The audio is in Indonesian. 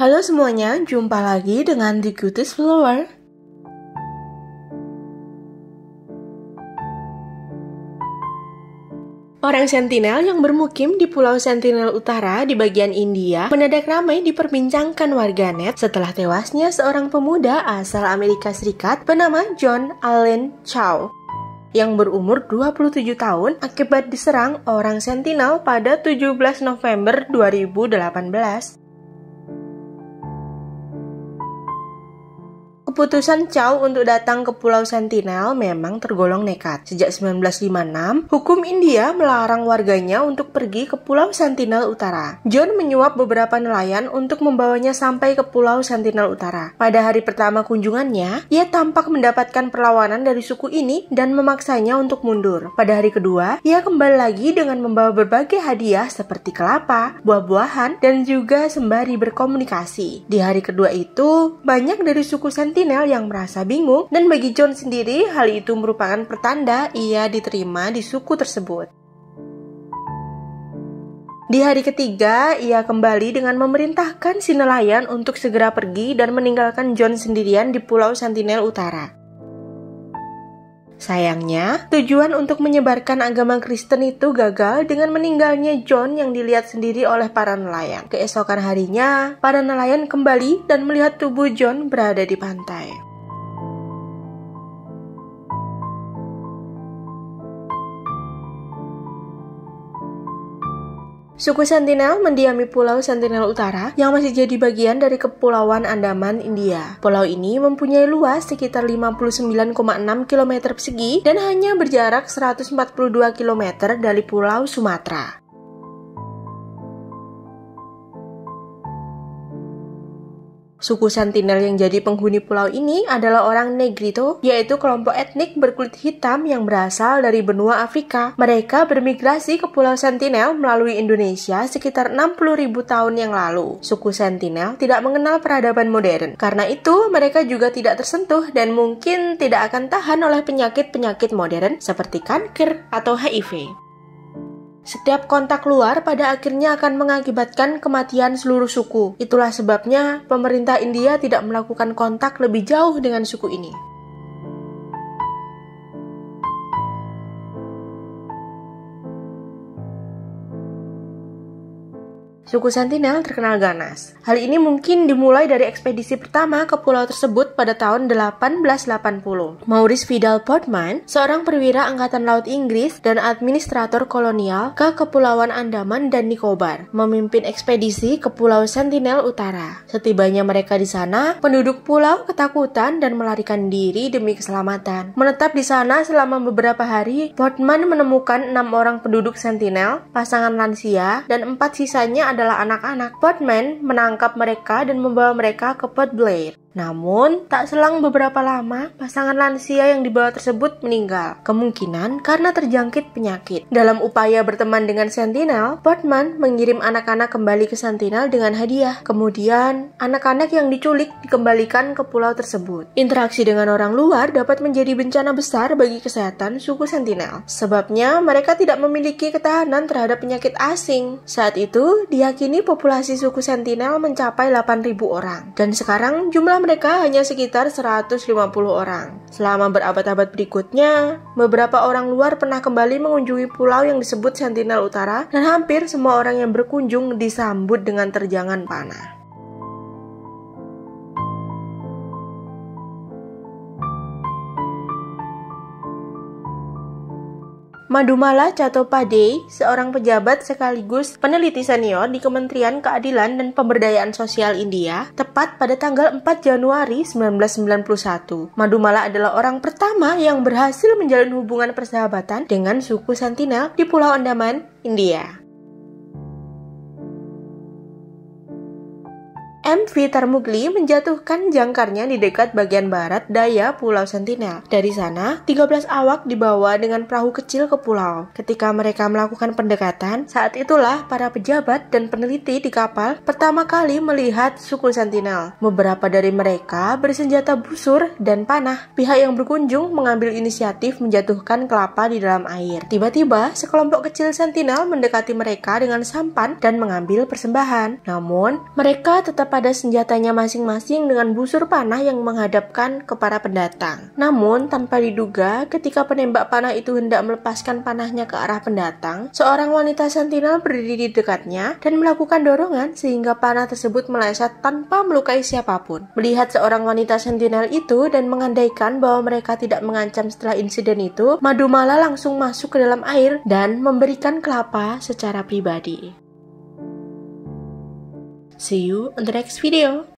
Halo semuanya, jumpa lagi dengan The Cutest Flower. Orang Sentinel yang bermukim di Pulau Sentinel Utara di bagian India mendadak ramai diperbincangkan warganet setelah tewasnya seorang pemuda asal Amerika Serikat bernama John Allen Chau yang berumur 27 tahun akibat diserang orang Sentinel pada 17 November 2018. Keputusan Chau untuk datang ke Pulau Sentinel memang tergolong nekat. Sejak 1956, hukum India melarang warganya untuk pergi ke Pulau Sentinel Utara. John menyuap beberapa nelayan untuk membawanya sampai ke Pulau Sentinel Utara. Pada hari pertama kunjungannya, ia tampak mendapatkan perlawanan dari suku ini dan memaksanya untuk mundur. Pada hari kedua, ia kembali lagi dengan membawa berbagai hadiah seperti kelapa, buah-buahan, dan juga sembari berkomunikasi. Di hari kedua itu, banyak dari suku Sentinel yang merasa bingung, dan bagi John sendiri hal itu merupakan pertanda ia diterima di suku tersebut. Di hari ketiga, ia kembali dengan memerintahkan si nelayan untuk segera pergi dan meninggalkan John sendirian di Pulau Sentinel Utara. Sayangnya, tujuan untuk menyebarkan agama Kristen itu gagal dengan meninggalnya John yang dilihat sendiri oleh para nelayan. Keesokan harinya, para nelayan kembali dan melihat tubuh John berada di pantai. Suku Sentinel mendiami Pulau Sentinel Utara yang masih jadi bagian dari Kepulauan Andaman, India. Pulau ini mempunyai luas sekitar 59,6 km persegi dan hanya berjarak 142 km dari Pulau Sumatera. Suku Sentinel yang jadi penghuni pulau ini adalah orang Negrito, yaitu kelompok etnik berkulit hitam yang berasal dari benua Afrika. Mereka bermigrasi ke Pulau Sentinel melalui Indonesia sekitar 60.000 tahun yang lalu. Suku Sentinel tidak mengenal peradaban modern. Karena itu, mereka juga tidak tersentuh dan mungkin tidak akan tahan oleh penyakit-penyakit modern seperti kanker atau HIV. Setiap kontak luar pada akhirnya akan mengakibatkan kematian seluruh suku. Itulah sebabnya pemerintah India tidak melakukan kontak lebih jauh dengan suku ini. Suku Sentinel terkenal ganas. Hal ini mungkin dimulai dari ekspedisi pertama ke pulau tersebut pada tahun 1880. Maurice Vidal Portman, seorang perwira Angkatan Laut Inggris dan administrator kolonial ke Kepulauan Andaman dan Nicobar, memimpin ekspedisi ke Pulau Sentinel Utara. Setibanya mereka di sana, penduduk pulau ketakutan dan melarikan diri demi keselamatan. Menetap di sana selama beberapa hari, Portman menemukan 6 orang penduduk Sentinel, pasangan lansia, dan 4 sisanya adalah anak-anak. Portman menangkap mereka dan membawa mereka ke Port Blair. Namun, tak selang beberapa lama, pasangan lansia yang dibawa tersebut meninggal. Kemungkinan karena terjangkit penyakit. Dalam upaya berteman dengan Sentinel, Portman mengirim anak-anak kembali ke Sentinel dengan hadiah. Kemudian, anak-anak yang diculik dikembalikan ke pulau tersebut. Interaksi dengan orang luar dapat menjadi bencana besar bagi kesehatan suku Sentinel. Sebabnya, mereka tidak memiliki ketahanan terhadap penyakit asing. Saat itu, diyakini populasi suku Sentinel mencapai 8.000 orang. Dan sekarang jumlah mereka hanya sekitar 150 orang. Selama berabad-abad berikutnya, beberapa orang luar pernah kembali mengunjungi pulau yang disebut Sentinel Utara dan hampir semua orang yang berkunjung disambut dengan terjangan panah. Madhumala Chattopadhyay, seorang pejabat sekaligus peneliti senior di Kementerian Keadilan dan Pemberdayaan Sosial India, tepat pada tanggal 4 Januari 1991. Madhumala adalah orang pertama yang berhasil menjalin hubungan persahabatan dengan suku Sentinel di Pulau Andaman, India. M.V. Tarmugli menjatuhkan jangkarnya di dekat bagian barat daya Pulau Sentinel. Dari sana, 13 awak dibawa dengan perahu kecil ke pulau. Ketika mereka melakukan pendekatan, saat itulah para pejabat dan peneliti di kapal pertama kali melihat suku Sentinel. Beberapa dari mereka bersenjata busur dan panah. Pihak yang berkunjung mengambil inisiatif menjatuhkan kelapa di dalam air. Tiba-tiba, sekelompok kecil Sentinel mendekati mereka dengan sampan dan mengambil persembahan. Namun, mereka tetap pada pada senjatanya masing-masing dengan busur panah yang menghadapkan ke para pendatang. Namun, tanpa diduga, ketika penembak panah itu hendak melepaskan panahnya ke arah pendatang, seorang wanita sentinel berdiri di dekatnya dan melakukan dorongan sehingga panah tersebut meleset tanpa melukai siapapun. Melihat seorang wanita sentinel itu dan mengandaikan bahwa mereka tidak mengancam setelah insiden itu, Madumala langsung masuk ke dalam air dan memberikan kelapa secara pribadi. See you on the next video.